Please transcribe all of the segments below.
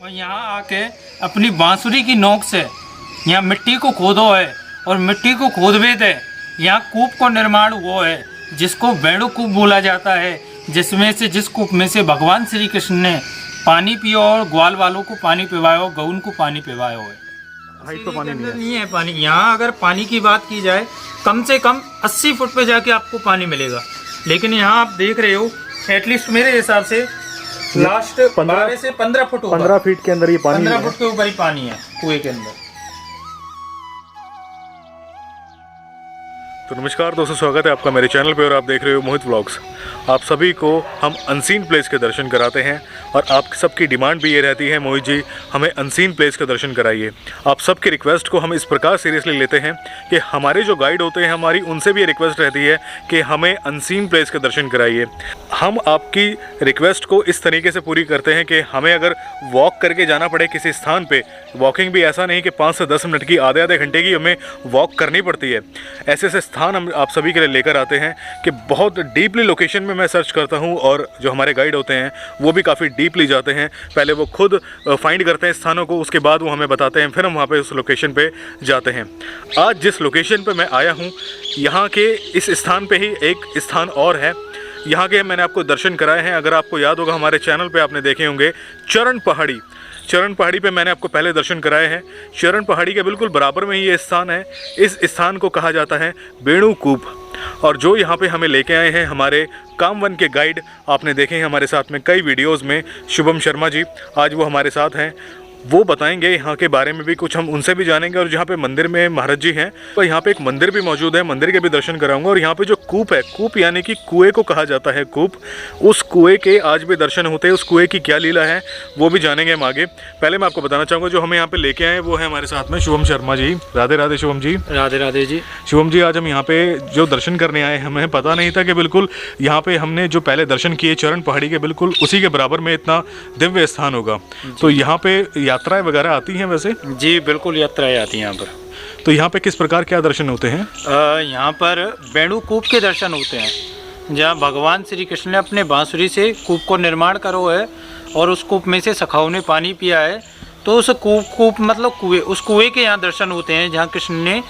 और यहाँ आके अपनी बांसुरी की नोक से यहाँ मिट्टी को खोदो है और मिट्टी को खोदवे थे यहाँ कूप को निर्माण हुआ है जिसको वेणु कूप बोला जाता है, जिस कूप में से भगवान श्री कृष्ण ने पानी पियो और ग्वाल वालों को पानी पिवाया हो, गौन को पानी पिवाया है। हाइट तो पानी नहीं है पानी। यहाँ अगर पानी की बात की जाए कम से कम 80 फुट पे जाके आपको पानी मिलेगा, लेकिन यहाँ आप देख रहे हो एटलीस्ट मेरे हिसाब से लास्ट 12 से 15 फुट 15 फीट के अंदर ये पानी 15 फुट के ऊपर ही पानी है कुएं के अंदर। तो नमस्कार दोस्तों, स्वागत है आपका मेरे चैनल पे और आप देख रहे हो मोहित व्लॉग्स। आप सभी को हम अनसीन प्लेस के दर्शन कराते हैं और आप सबकी डिमांड भी ये रहती है, मोहित जी हमें अनसीन प्लेस के दर्शन कराइए। आप सबकी रिक्वेस्ट को हम इस प्रकार सीरियसली लेते हैं कि हमारे जो गाइड होते हैं हमारी उनसे भी ये रिक्वेस्ट रहती है कि हमें अनसीन प्लेस के दर्शन कराइए। हम आपकी रिक्वेस्ट को इस तरीके से पूरी करते हैं कि हमें अगर वॉक करके जाना पड़े किसी स्थान पर, वॉकिंग भी ऐसा नहीं कि 5 से 10 मिनट की, आधे घंटे की हमें वॉक करनी पड़ती है, ऐसे स्थान हम आप सभी के लिए लेकर आते हैं कि बहुत डीपली लोकेशन में मैं सर्च करता हूं और जो हमारे गाइड होते हैं वो भी काफ़ी डीपली जाते हैं। पहले वो खुद फाइंड करते हैं स्थानों को, उसके बाद वो हमें बताते हैं, फिर हम वहाँ पे उस लोकेशन पे जाते हैं। आज जिस लोकेशन पे मैं आया हूँ यहाँ के इस स्थान पे ही एक स्थान और है, यहाँ के मैंने आपको दर्शन कराए हैं। अगर आपको याद होगा हमारे चैनल पर आपने देखे होंगे चरण पहाड़ी पे मैंने आपको पहले दर्शन कराए हैं। चरण पहाड़ी के बिल्कुल बराबर में ही ये स्थान है। इस स्थान को कहा जाता है वेणु कूप। और जो यहाँ पे हमें लेके आए हैं हमारे कामवन के गाइड, आपने देखे हैं हमारे साथ में कई वीडियोस में, शुभम शर्मा जी, आज वो हमारे साथ हैं। वो बताएंगे यहाँ के बारे में भी कुछ, हम उनसे भी जानेंगे। और जहाँ पे मंदिर में महाराज जी हैं तो यहाँ पे एक मंदिर भी मौजूद है, मंदिर के भी दर्शन कराऊंगा। और यहाँ पे जो कूप है, कूप यानी कि कुएं को कहा जाता है कूप, उस कुएं के आज भी दर्शन होते हैं। उस कुएं की क्या लीला है वो भी जानेंगे हम आगे। पहले मैं आपको बताना चाहूँगा जो हमें यहाँ पे लेके आए वो है हमारे साथ में शुभम शर्मा जी। राधे राधे शुभम जी। राधे राधे जी। शुभम जी, आज हम यहाँ पे जो दर्शन करने आए, हमें पता नहीं था कि बिल्कुल यहाँ पे हमने जो पहले दर्शन किए चरण पहाड़ी के बिल्कुल उसी के बराबर में इतना दिव्य स्थान होगा। तो यहाँ पे यात्राएं वगैरह आती हैं वैसे? जी बिल्कुल, यात्राएं आती हैं यहाँ पर। तो यहाँ पे किस प्रकार क्या दर्शन होते हैं? यहाँ पर वेणु कूप के दर्शन होते हैं, जहाँ भगवान श्री कृष्ण ने अपने बांसुरी से कूप को निर्माण करो है और उस कूप में से सखाओं ने पानी पिया है। तो उस कूप मतलब कुएं, उस कुएं के यहाँ दर्शन होते हैं जहाँ कृष्ण ने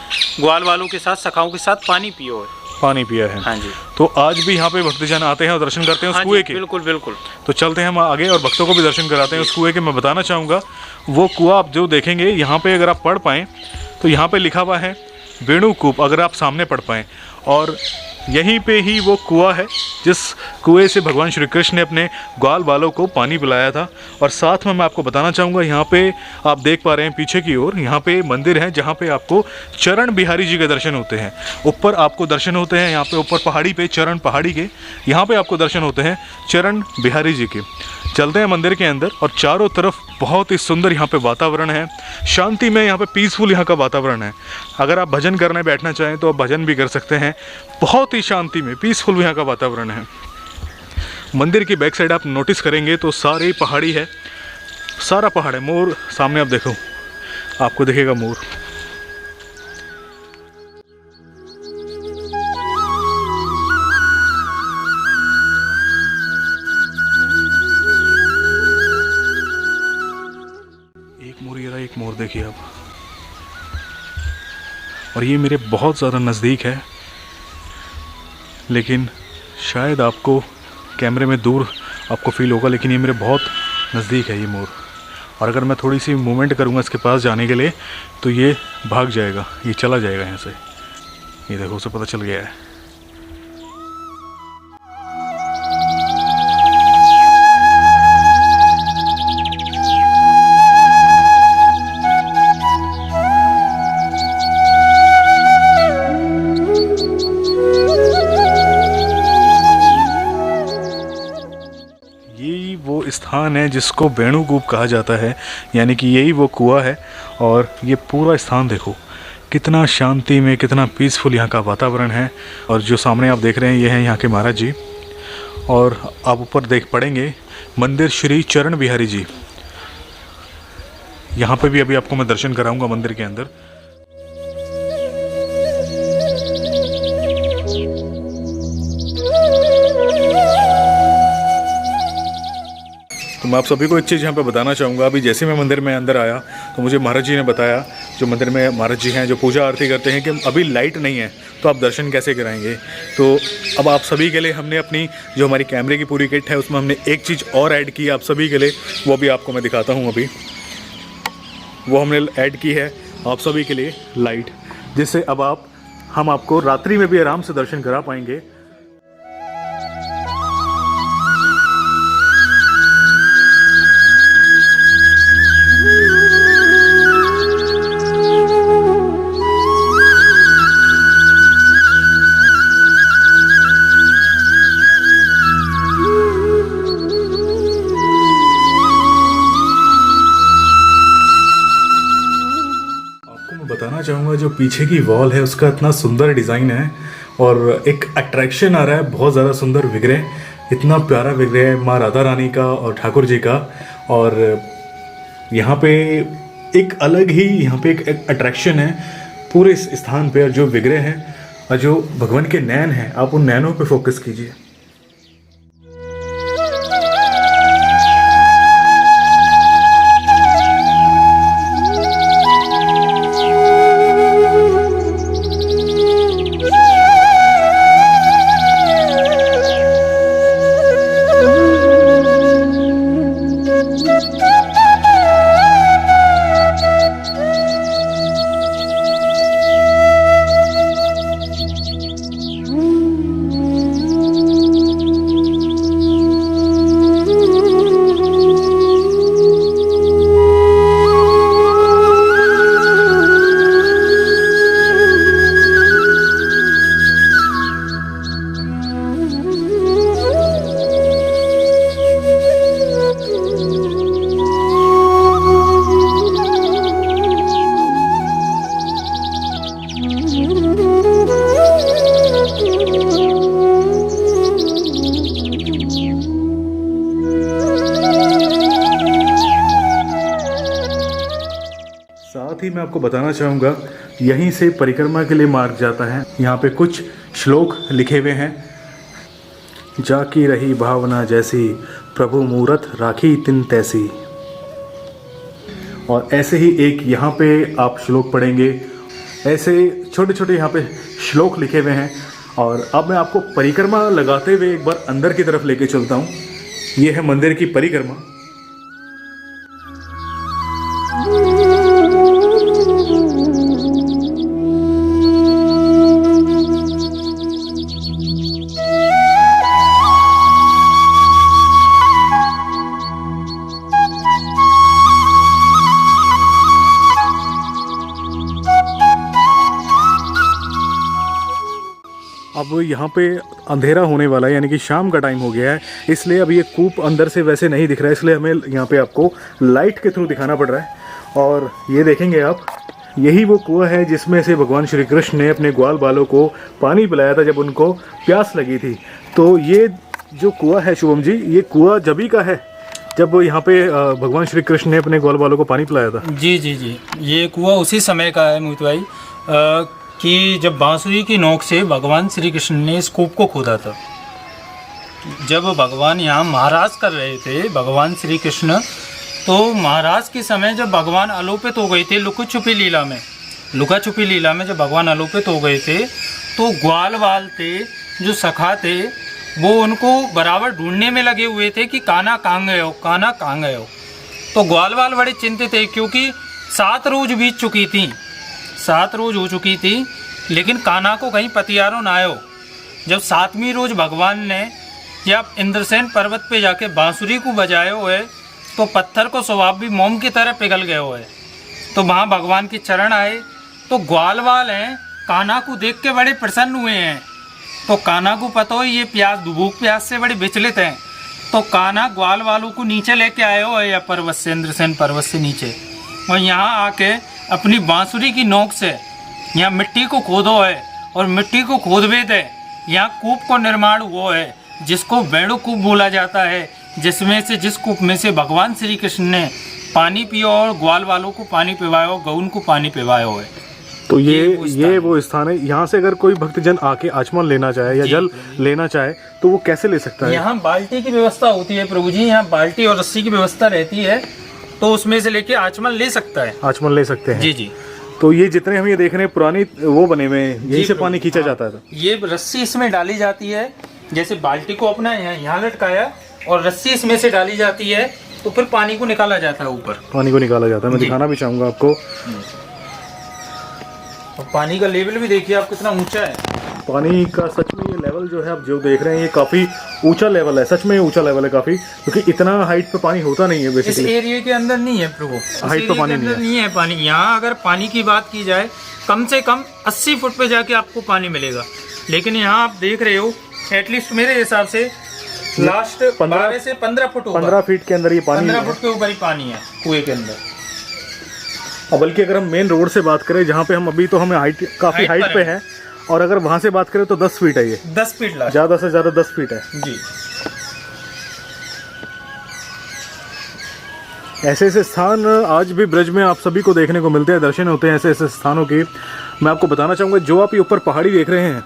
ग्वाल वालों के साथ, सखाओं के साथ पानी पियो है, पानी पिया है। हाँ जी। तो आज भी यहाँ पे भक्तजन आते हैं और दर्शन करते हैं उस कुएं के? बिल्कुल बिल्कुल। तो चलते हैं हम आगे और भक्तों को भी दर्शन कराते हैं उस कुएं के। मैं बताना चाहूँगा वो कुआं आप जो देखेंगे यहाँ पे, अगर आप पढ़ पाएँ तो यहाँ पे लिखा हुआ है वेणु कूप, अगर आप सामने पढ़ पाएँ। और यहीं पे ही वो कुआं है जिस कुएं से भगवान श्री कृष्ण ने अपने ग्वाल बालों को पानी पिलाया था। और साथ में मैं आपको बताना चाहूँगा यहाँ पे आप देख पा रहे हैं पीछे की ओर, यहाँ पे मंदिर है जहाँ पे आपको चरण बिहारी जी के दर्शन होते हैं। ऊपर आपको दर्शन होते हैं यहाँ पे ऊपर पहाड़ी पे, चरण पहाड़ी के यहाँ पे आपको दर्शन होते हैं चरण बिहारी जी के। चलते हैं मंदिर के अंदर और चारों तरफ बहुत ही सुंदर यहाँ पे वातावरण है, शांति में, यहाँ पे पीसफुल यहाँ का वातावरण है। अगर आप भजन करने बैठना चाहें तो आप भजन भी कर सकते हैं, बहुत ही शांति में पीसफुल यहाँ का वातावरण है। मंदिर की बैक साइड आप नोटिस करेंगे तो सारी पहाड़ी है, सारा पहाड़ है। मोर सामने आप देखो, आपको दिखेगा मोर। एक मोर देखिए आप, और ये मेरे बहुत ज़्यादा नज़दीक है, लेकिन शायद आपको कैमरे में दूर आपको फील होगा, लेकिन ये मेरे बहुत नज़दीक है ये मोर। और अगर मैं थोड़ी सी मूवमेंट करूँगा इसके पास जाने के लिए तो ये भाग जाएगा, ये चला जाएगा यहाँ से। ये देखो, उसे पता चल गया है। स्थान है जिसको वेणु कूप कहा जाता है, यानी कि यही वो कुआं है। और ये पूरा स्थान देखो कितना शांति में, कितना पीसफुल यहाँ का वातावरण है। और जो सामने आप देख रहे हैं ये हैं यहाँ के महाराज जी। और आप ऊपर देख पड़ेंगे मंदिर श्री चरण बिहारी जी, यहाँ पे भी अभी आपको मैं दर्शन कराऊंगा मंदिर के अंदर। तो तो मैं आप सभी को एक चीज़ यहाँ पे बताना चाहूँगा। अभी जैसे मैं मंदिर में अंदर आया तो मुझे महाराज जी ने बताया, जो मंदिर में महाराज जी हैं जो पूजा आरती करते हैं, कि अभी लाइट नहीं है तो आप दर्शन कैसे कराएंगे। तो अब आप सभी के लिए हमने अपनी जो हमारी कैमरे की पूरी किट है उसमें हमने एक चीज़ और ऐड की है आप सभी के लिए, वो भी आपको मैं दिखाता हूँ। अभी वो हमने ऐड की है आप सभी के लिए लाइट, जिससे अब हम आपको रात्रि में भी आराम से दर्शन करा पाएंगे। बताना चाहूँगा जो पीछे की वॉल है उसका इतना सुंदर डिज़ाइन है और एक अट्रैक्शन आ रहा है, बहुत ज़्यादा सुंदर विग्रह, इतना प्यारा विग्रह है माँ राधा रानी का और ठाकुर जी का। और यहाँ पे एक अलग ही यहाँ पे एक अट्रैक्शन है पूरे इस स्थान पे। और जो विग्रह है और जो भगवान के नैन हैं, आप उन नैनों पे फोकस कीजिए। साथ ही मैं आपको बताना चाहूँगा, यहीं से परिक्रमा के लिए मार्ग जाता है। यहाँ पे कुछ श्लोक लिखे हुए हैं। जाकी रही भावना जैसी, प्रभु मूरत राखी तिन तैसी। और ऐसे ही एक यहाँ पे आप श्लोक पढ़ेंगे। ऐसे छोटे छोटे यहाँ पे श्लोक लिखे हुए हैं। और अब मैं आपको परिक्रमा लगाते हुए एक बार अंदर की तरफ लेके चलता हूँ। ये है मंदिर की परिक्रमा। अब यहाँ पे अंधेरा होने वाला है, यानी कि शाम का टाइम हो गया है, इसलिए अब ये कूप अंदर से वैसे नहीं दिख रहा है, इसलिए हमें यहाँ पे आपको लाइट के थ्रू दिखाना पड़ रहा है। और ये देखेंगे आप, यही वो कुआं है जिसमें से भगवान श्री कृष्ण ने अपने ग्वाल बालों को पानी पिलाया था जब उनको प्यास लगी थी। तो ये जो कुआं है शुभम जी, ये कुआं जभी का है जब यहाँ पे भगवान श्री कृष्ण ने अपने ग्वाल बालों को पानी पिलाया था। जी जी जी, ये कुआं उसी समय का है मोहित भाई, कि जब बांसुरी की नोक से भगवान श्री कृष्ण ने इस कूप को खोदा था। जब भगवान यहाँ महाराज कर रहे थे भगवान श्री कृष्ण, तो महाराज के समय जब भगवान आलोपित हो गए थे लुका छुपी लीला में जब भगवान आलोपित हो गए थे, तो ग्वाल वाल थे जो सखा थे वो उनको बराबर ढूंढने में लगे हुए थे कि कान्हा कहाँ गए हो। तो ग्वाल वाल बड़े चिंतित थे, क्योंकि 7 रोज बीत चुकी थी, 7 रोज हो चुकी थी, लेकिन कान्हा को कहीं पतियारो ना आयो। जब 7वीं रोज भगवान ने जब इंद्रसेन पर्वत पे जाके बांसुरी को बजाए हुए, तो पत्थर को स्वभाव भी मोम की तरह पिघल गए हुए। तो वहाँ भगवान के चरण आए, तो ग्वाल वाल हैं कान्हा को देख के बड़े प्रसन्न हुए हैं। तो कान्हा को पता हो ये भूख प्यास से बड़े विचलित हैं, तो कान्हा ग्वाल वालों को नीचे लेके आए हो या पर्वत से, इंद्रसेन पर्वत से नीचे, और यहाँ आके अपनी बांसुरी की नोक से यहाँ मिट्टी को खोदो है, और मिट्टी को खोदवे दे यहाँ कूप को निर्माण हुआ है, जिसको वेणु कूप बोला जाता है, जिस कूप में से भगवान श्री कृष्ण ने पानी पिया और ग्वाल वालों को पानी पिवाया, गौन को पानी पिवाया है। तो वो स्थान ये है। वो स्थान है। यहाँ से अगर कोई भक्तजन आके आचमन लेना चाहे या जी, जल लेना चाहे तो वो कैसे ले सकता है? यहाँ बाल्टी की व्यवस्था होती है प्रभु जी, यहाँ बाल्टी और रस्सी की व्यवस्था रहती है, तो उसमें से लेके आचमन ले सकता है। आचमन ले सकते हैं। जी जी। तो ये जितने हम ये देख रहे हैं पुरानी वो बने हुए हैं, यहीं से प्रभु। पानी खींचा हाँ, जाता था। ये रस्सी इसमें डाली जाती है, जैसे बाल्टी को अपना यहाँ लटकाया और रस्सी इसमें से डाली जाती है, तो फिर पानी को निकाला जाता है ऊपर। पानी को निकाला जाता है। मैं जी। दिखाना भी चाहूँगा आपको। और पानी का लेवल भी देखिए आप कितना ऊंचा है। पानी का सच में ये लेवल जो है आप जो देख रहे हैं ये काफ़ी ऊंचा लेवल है, सच में ऊंचा लेवल है काफ़ी, क्योंकि इतना हाइट पे पानी होता नहीं है इस बेसिकली। एरिया के अंदर नहीं है प्रभु, इस हाइट पे एरिया पानी के नहीं अंदर नहीं है पानी। यहाँ अगर पानी की बात की जाए कम से कम 80 फुट पे जाके आपको पानी मिलेगा, लेकिन यहाँ आप देख रहे हो एटलीस्ट मेरे हिसाब से लास्ट 12 से 15 फुट होगा। 15 फीट के अंदर ये पानी 15 है। फुट के ऊपर ही पानी है कुएं के अंदर। और बल्कि अगर हम मेन रोड से बात करें जहाँ पे हम अभी तो हमें हाइट काफ़ी हाइट हाइट पर पे है, और अगर वहाँ से बात करें तो 10 फीट है ये, 10 फीट लास्ट। ज़्यादा से ज़्यादा 10 फीट है। जी। ऐसे ऐसे स्थान आज भी ब्रज में आप सभी को देखने को मिलते हैं, दर्शन होते हैं ऐसे ऐसे स्थानों के। मैं आपको बताना चाहूँगा, जो आप ये ऊपर पहाड़ी देख रहे हैं,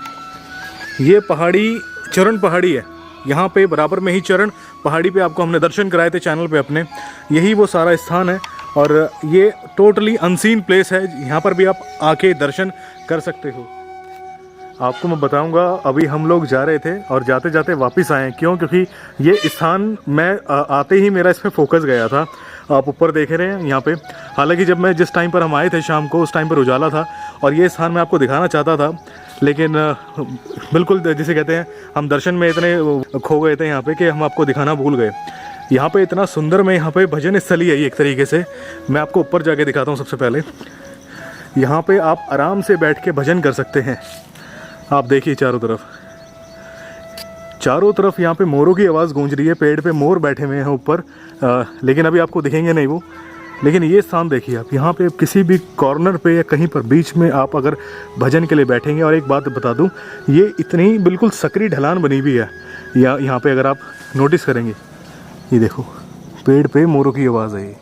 ये पहाड़ी चरण पहाड़ी है। यहाँ पे बराबर में ही चरण पहाड़ी पे आपको हमने दर्शन कराए थे चैनल पे अपने, यही वो सारा स्थान है। और ये टोटली अनसीन प्लेस है, यहाँ पर भी आप आके दर्शन कर सकते हो। आपको मैं बताऊंगा, अभी हम लोग जा रहे थे और जाते जाते वापस आए। क्यों? क्योंकि ये स्थान मैं आते ही मेरा इस पर फोकस गया था। आप ऊपर देख रहे हैं यहाँ पे, हालांकि जब मैं जिस टाइम पर हम आए थे शाम को, उस टाइम पर उजाला था और ये स्थान मैं आपको दिखाना चाहता था, लेकिन बिल्कुल जिसे कहते हैं हम दर्शन में इतने खो गए थे यहाँ पे कि हम आपको दिखाना भूल गए। यहाँ पे इतना सुंदर, मैं यहाँ पे भजन स्थली है ये एक तरीके से। मैं आपको ऊपर जाके दिखाता हूँ। सबसे पहले यहाँ पे आप आराम से बैठ के भजन कर सकते हैं। आप देखिए चारों तरफ यहाँ पे मोरों की आवाज़ गूंज रही है। पेड़ पे मोर बैठे हुए हैं ऊपर, लेकिन अभी आपको दिखेंगे नहीं वो। लेकिन ये स्थान देखिए आप, यहाँ पे किसी भी कॉर्नर पे या कहीं पर बीच में आप अगर भजन के लिए बैठेंगे। और एक बात बता दूँ, ये इतनी बिल्कुल सकरी ढलान बनी हुई है यहाँ पे, अगर आप नोटिस करेंगे, ये देखो पेड़ पे मोरों की आवाज़ है ये।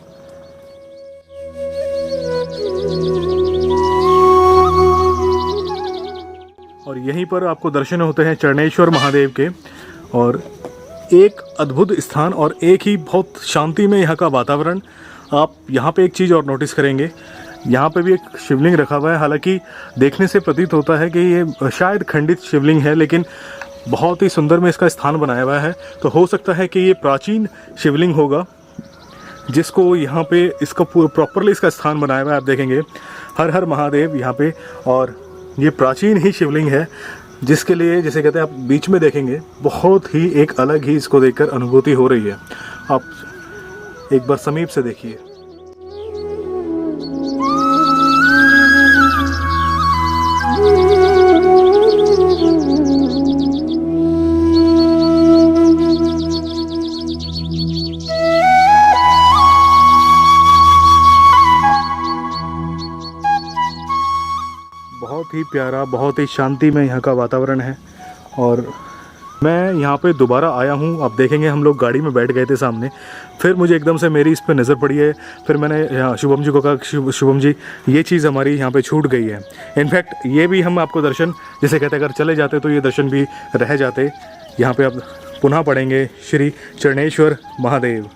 और यहीं पर आपको दर्शन होते हैं चरणेश्वर महादेव के। और एक अद्भुत स्थान और एक ही बहुत शांति में यहाँ का वातावरण। आप यहाँ पे एक चीज़ और नोटिस करेंगे, यहाँ पे भी एक शिवलिंग रखा हुआ है। हालांकि देखने से प्रतीत होता है कि ये शायद खंडित शिवलिंग है, लेकिन बहुत ही सुंदर में इसका स्थान बनाया हुआ है। तो हो सकता है कि ये प्राचीन शिवलिंग होगा, जिसको यहाँ पे इसका प्रॉपरली इसका स्थान बनाया हुआ है। आप देखेंगे हर हर महादेव यहाँ पे, और ये प्राचीन ही शिवलिंग है, जिसके लिए जैसे कहते हैं आप बीच में देखेंगे, बहुत ही एक अलग ही इसको देखकर अनुभूति हो रही है। आप एक बार समीप से देखिए। बहुत ही प्यारा, बहुत ही शांति में यहाँ का वातावरण है। और मैं यहाँ पे दोबारा आया हूँ। आप देखेंगे हम लोग गाड़ी में बैठ गए थे सामने, फिर मुझे एकदम से मेरी इस पे नज़र पड़ी है। फिर मैंने यहाँ शुभम जी को कहा, शुभम जी ये चीज़ हमारी यहाँ पे छूट गई है। इनफैक्ट ये भी हम आपको दर्शन, जैसे कहते अगर चले जाते तो ये दर्शन भी रह जाते। यहाँ पे आप पुनः पढ़ेंगे श्री चरणेश्वर महादेव।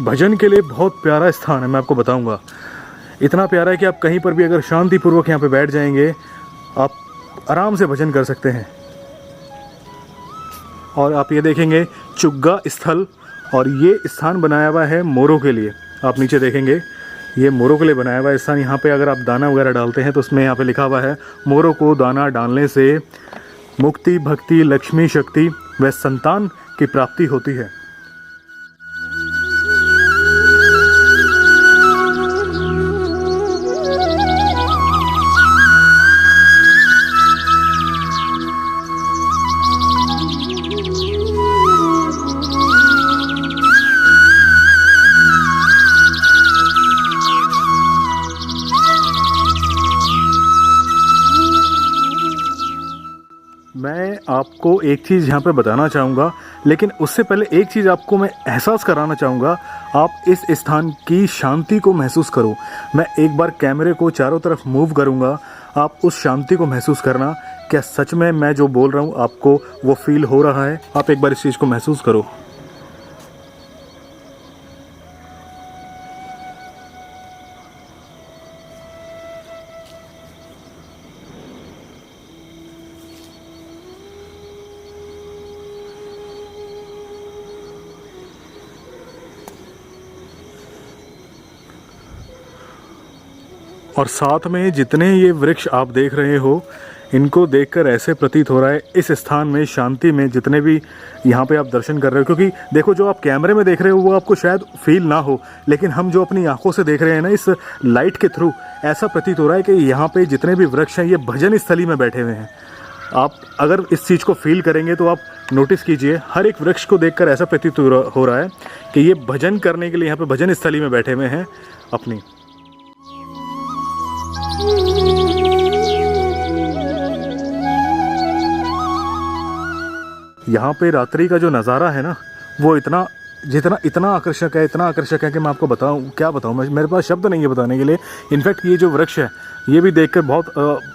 भजन के लिए बहुत प्यारा स्थान है, मैं आपको बताऊंगा। इतना प्यारा है कि आप कहीं पर भी अगर शांतिपूर्वक यहाँ पे बैठ जाएंगे, आप आराम से भजन कर सकते हैं। और आप ये देखेंगे चुग्गा स्थल, और ये स्थान बनाया हुआ है मोरों के लिए। आप नीचे देखेंगे ये मोरों के लिए बनाया हुआ है स्थान। यहाँ पे अगर आप दाना वगैरह डालते हैं तो उसमें यहाँ पे लिखा हुआ है, मोरों को दाना डालने से मुक्ति, भक्ति, लक्ष्मी, शक्ति व संतान की प्राप्ति होती है। मैं आपको एक चीज़ यहाँ पे बताना चाहूँगा, लेकिन उससे पहले एक चीज़ आपको मैं एहसास कराना चाहूँगा। आप इस स्थान की शांति को महसूस करो। मैं एक बार कैमरे को चारों तरफ मूव करूँगा, आप उस शांति को महसूस करना। क्या सच में मैं जो बोल रहा हूँ आपको वो फील हो रहा है? आप एक बार इस चीज़ को महसूस करो। और साथ में जितने ये वृक्ष आप देख रहे हो, इनको देखकर ऐसे प्रतीत हो रहा है इस स्थान में शांति में जितने भी यहाँ पे आप दर्शन कर रहे हो, क्योंकि देखो जो आप कैमरे में देख रहे हो वो आपको शायद फील ना हो, लेकिन हम जो अपनी आंखों से देख रहे हैं ना इस लाइट के थ्रू, ऐसा प्रतीत हो रहा है कि यहाँ पे जितने भी वृक्ष हैं ये भजन स्थली में बैठे हुए हैं। आप अगर इस चीज़ को फील करेंगे तो आप नोटिस कीजिए, हर एक वृक्ष को देखकर ऐसा प्रतीत हो रहा है कि ये भजन करने के लिए यहाँ पे भजन स्थली में बैठे हुए हैं अपनी। यहाँ पे रात्रि का जो नज़ारा है ना वो इतना आकर्षक है, इतना आकर्षक है कि मैं आपको बताऊँ क्या बताऊँ, मेरे पास शब्द नहीं है बताने के लिए। इनफैक्ट ये जो वृक्ष है ये भी देखकर बहुत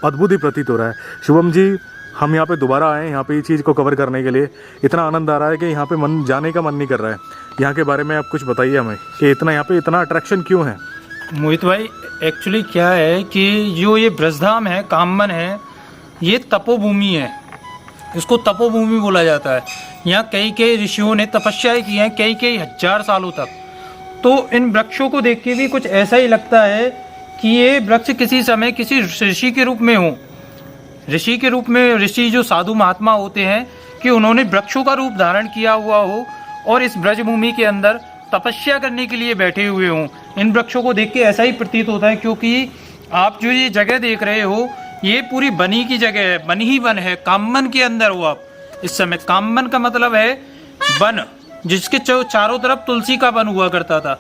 अद्भुत ही प्रतीत हो रहा है। शुभम जी, हम यहाँ पे दोबारा आए हैं यहाँ पे ये चीज़ को कवर करने के लिए। इतना आनंद आ रहा है कि यहाँ पे मन जाने का मन नहीं कर रहा है। यहाँ के बारे में आप कुछ बताइए हमें कि यहाँ पे इतना अट्रैक्शन क्यों है? मोहित भाई, एक्चुअली क्या है कि जो ये ब्रजधाम है, कामवन है, ये तपोभूमि है। इसको तपोभूमि बोला जाता है। यहाँ कई ऋषियों ने तपस्याएं की हैं कई हजार सालों तक। तो इन वृक्षों को देख के भी कुछ ऐसा ही लगता है कि ये वृक्ष किसी समय किसी ऋषि के रूप में हो। ऋषि के रूप में, ऋषि जो साधु महात्मा होते हैं कि उन्होंने वृक्षों का रूप धारण किया हुआ हो और इस ब्रजभूमि के अंदर तपस्या करने के लिए बैठे हुए हों। इन वृक्षों को देख के ऐसा ही प्रतीत होता है, क्योंकि आप जो ये जगह देख रहे हो ये पूरी बनी की जगह है, बन ही बन है। कामवन के अंदर हो आप इस समय। कामवन का मतलब है वन, जिसके चारों तरफ तुलसी का वन हुआ करता था।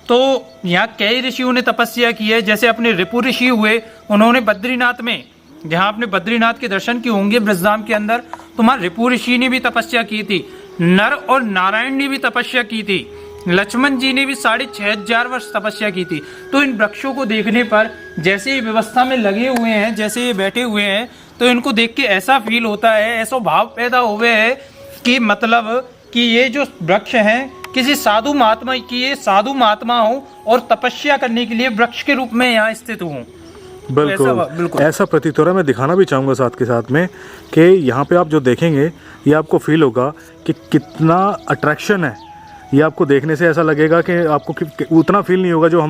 तो यहाँ कई ऋषियों ने तपस्या की है। जैसे अपने रिपु ऋषि हुए, उन्होंने बद्रीनाथ में, जहाँ आपने बद्रीनाथ के दर्शन किए होंगे ब्रजधाम के अंदर, तुम्हारे रिपु ऋषि ने भी तपस्या की थी। नर और नारायण ने भी तपस्या की थी। लक्ष्मण जी ने भी 6500 वर्ष तपस्या की थी। तो इन वृक्षों को देखने पर जैसे ये व्यवस्था में लगे हुए हैं, जैसे ये बैठे हुए हैं, तो इनको देख के ऐसा फील होता है, ऐसा भाव पैदा हुए है कि मतलब कि ये जो वृक्ष हैं किसी साधु महात्मा की, ये साधु महात्मा हो और तपस्या करने के लिए वृक्ष के रूप में यहाँ स्थित हों। बिल्कुल ऐसा प्रतीत हो रहा है। मैं दिखाना भी चाहूँगा साथ के साथ में कि यहाँ पे आप जो देखेंगे ये आपको फील होगा कि कितना अट्रैक्शन है। ये आपको देखने से ऐसा लगेगा कि आपको उतना फील नहीं होगा जो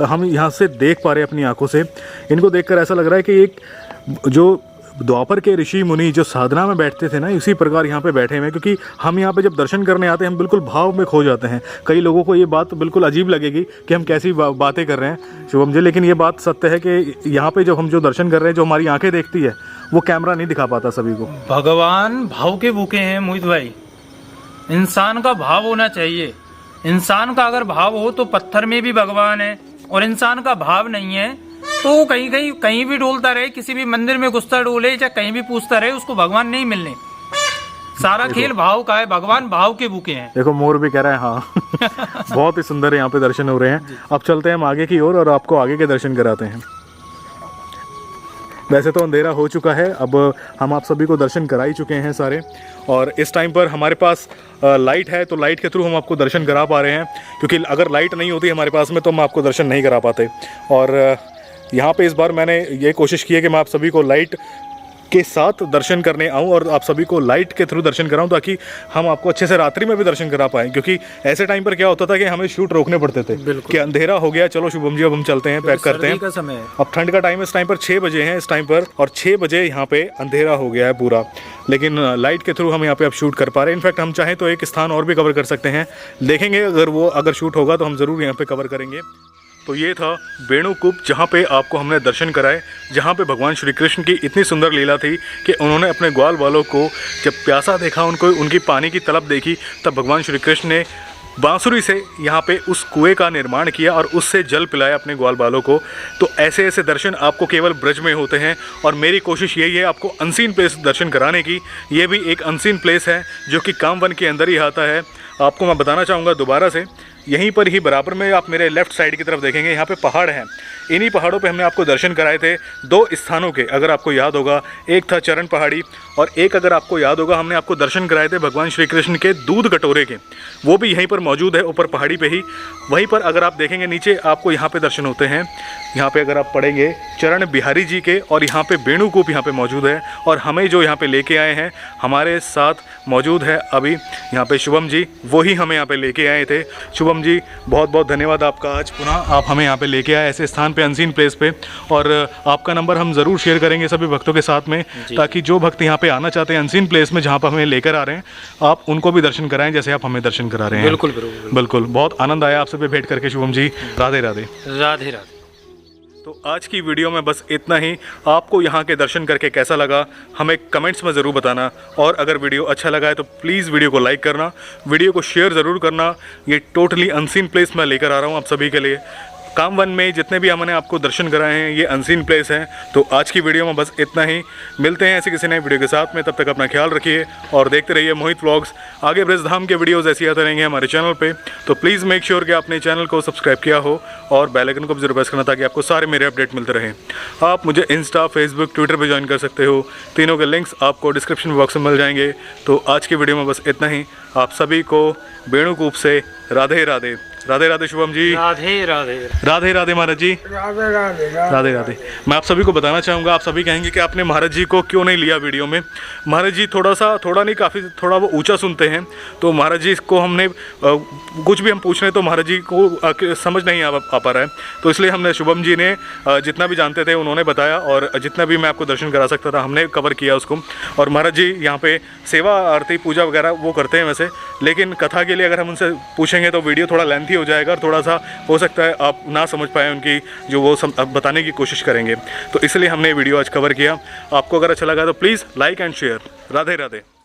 हम यहाँ से देख पा रहे हैं अपनी आंखों से। इनको देखकर ऐसा लग रहा है कि एक जो द्वापर के ऋषि मुनि जो साधना में बैठते थे ना, इसी प्रकार यहाँ पे बैठे हुए हैं। क्योंकि हम यहाँ पे जब दर्शन करने आते हैं हम बिल्कुल भाव में खो जाते हैं। कई लोगों को ये बात बिल्कुल अजीब लगेगी कि हम कैसी बातें कर रहे हैं शुभम जी, लेकिन ये बात सत्य है कि यहाँ पे जब हम जो दर्शन कर रहे हैं, जो हमारी आंखें देखती है वो कैमरा नहीं दिखा पाता सभी को। भगवान भाव के भूखे हैं मोहित भाई। इंसान का भाव होना चाहिए। इंसान का अगर भाव हो तो पत्थर में भी भगवान है, और इंसान का भाव नहीं है तो वो कहीं भी डोलता रहे, किसी भी मंदिर में घुसता डोले या कहीं भी पूछता रहे, उसको भगवान नहीं मिलने। सारा खेल भाव का है। भगवान भाव के भूखे हैं। देखो मोर भी कह रहा है हाँ। बहुत ही सुंदर यहाँ पे दर्शन हो रहे हैं। अब चलते हैं हम आगे की ओर और आपको आगे के दर्शन कराते हैं। वैसे तो अंधेरा हो चुका है, अब हम आप सभी को दर्शन करा ही चुके हैं सारे, और इस टाइम पर हमारे पास लाइट है, तो लाइट के थ्रू हम आपको दर्शन करा पा रहे हैं। क्योंकि अगर लाइट नहीं होती हमारे पास में तो हम आपको दर्शन नहीं करा पाते। और यहाँ पे इस बार मैंने ये कोशिश की है कि मैं आप सभी को लाइट के साथ दर्शन करने आऊँ और आप सभी को लाइट के थ्रू दर्शन कराऊँ, ताकि हम आपको अच्छे से रात्रि में भी दर्शन करा पाएँ। क्योंकि ऐसे टाइम पर क्या होता था कि हमें शूट रोकने पड़ते थे कि अंधेरा हो गया, चलो शुभम जी अब हम चलते हैं, पैक करते हैं। समय अब ठंड का टाइम है, इस टाइम पर 6 बजे हैं इस टाइम पर, और 6 बजे यहाँ पे अंधेरा हो गया है पूरा। लेकिन लाइट के थ्रू हम यहाँ पे अब शूट कर पा रहे हैं। इनफैक्ट हम चाहें तो एक स्थान और भी कवर कर सकते हैं, देखेंगे अगर शूट होगा तो हम ज़रूर यहाँ पे कवर करेंगे। तो ये था वेणुकूप, जहाँ पे आपको हमने दर्शन कराए, जहाँ पे भगवान श्री कृष्ण की इतनी सुंदर लीला थी कि उन्होंने अपने ग्वाल वालों को जब प्यासा देखा, उनकी पानी की तलब देखी, तब भगवान श्री कृष्ण ने बांसुरी से यहाँ पे उस कुएं का निर्माण किया और उससे जल पिलाया अपने ग्वाल बालों को। तो ऐसे ऐसे दर्शन आपको केवल ब्रज में होते हैं और मेरी कोशिश यही है आपको अनसीन प्लेस दर्शन कराने की। ये भी एक अनसीन प्लेस है जो कि कामवन के अंदर ही आता है। आपको मैं बताना चाहूँगा दोबारा से, यहीं पर ही बराबर में आप मेरे लेफ़्ट साइड की तरफ देखेंगे, यहाँ पे पहाड़ हैं। इन्हीं पहाड़ों पे हमने आपको दर्शन कराए थे 2 स्थानों के, अगर आपको याद होगा। एक था चरण पहाड़ी और एक, अगर आपको याद होगा, हमने आपको दर्शन कराए थे भगवान श्री कृष्ण के दूध कटोरे के। वो भी यहीं पर मौजूद है ऊपर पहाड़ी पे ही। वहीं पर अगर आप देखेंगे नीचे आपको यहाँ पे दर्शन होते हैं। यहाँ पे अगर आप पढ़ेंगे चरण बिहारी जी के, और यहाँ पे वेणुकूप यहाँ पे मौजूद है। और हमें जो यहाँ पे लेके आए हैं, हमारे साथ मौजूद है अभी यहाँ पे शुभम जी, वही हमें यहाँ पे लेके आए थे। शुभम जी बहुत बहुत धन्यवाद आपका, आज पुनः आप हमें यहाँ पे लेके आए ऐसे स्थान पे, अनसीन प्लेस पे। और आपका नंबर हम ज़रूर शेयर करेंगे सभी भक्तों के साथ में, ताकि जो भक्त यहाँ पे आना चाहते हैं अनसीन प्लेस में जहाँ पर हमें लेकर आ रहे हैं, आप उनको भी दर्शन कराएं जैसे आप हमें दर्शन करा रहे हैं। बिल्कुल बिल्कुल बिल्कुल। बहुत आनंद आया आपसे भी भेंट करके शुभम जी। राधे राधे। राधे राधे। तो आज की वीडियो में बस इतना ही। आपको यहाँ के दर्शन करके कैसा लगा हमें कमेंट्स में ज़रूर बताना, और अगर वीडियो अच्छा लगा है तो प्लीज़ वीडियो को लाइक करना, वीडियो को शेयर ज़रूर करना। ये टोटली अनसीन प्लेस मैं लेकर आ रहा हूँ आप सभी के लिए। कामवन में जितने भी हमने आपको दर्शन कराए हैं ये अनसीन प्लेस हैं। तो आज की वीडियो में बस इतना ही। मिलते हैं ऐसे किसी नए वीडियो के साथ में, तब तक अपना ख्याल रखिए और देखते रहिए मोहित व्लॉग्स। आगे ब्रजधाम के वीडियोज़ ऐसे आते रहेंगे हमारे चैनल पे, तो प्लीज़ मेक श्योर कि आपने चैनल को सब्सक्राइब किया हो और बेल आइकन को भी जरूर प्रेस करना, ताकि आपको सारे मेरे अपडेट मिलते रहें। आप मुझे इंस्टा, फेसबुक, ट्विटर पर ज्वाइन कर सकते हो। तीनों के लिंक्स आपको डिस्क्रिप्शन बॉक्स में मिल जाएंगे। तो आज की वीडियो में बस इतना ही। आप सभी को वेणुकूप से राधे राधे। राधे राधे शुभम जी। राधे राधे। राधे राधे महाराज जी। राधे राधे। राधे राधे। मैं आप सभी को बताना चाहूँगा, आप सभी कहेंगे कि आपने महाराज जी को क्यों नहीं लिया वीडियो में। महाराज जी थोड़ा वो ऊंचा सुनते हैं, तो महाराज जी को हमने कुछ भी हम पूछ रहे हैं तो महाराज जी को समझ नहीं आ पा रहा है, तो इसलिए हमने शुभम जी ने जितना भी जानते थे उन्होंने बताया, और जितना भी मैं आपको दर्शन करा सकता था हमने कवर किया उसको। और महाराज जी यहाँ पे सेवा, आरती, पूजा वगैरह वो करते हैं वैसे, लेकिन कथा के लिए अगर हम उनसे पूछेंगे तो वीडियो थोड़ा लेंथी हो जाएगा और थोड़ा सा हो सकता है आप ना समझ पाए उनकी जो वो बताने की कोशिश करेंगे। तो इसलिए हमने वीडियो आज कवर किया। आपको अगर अच्छा लगा तो please like and share. Radhe Radhe.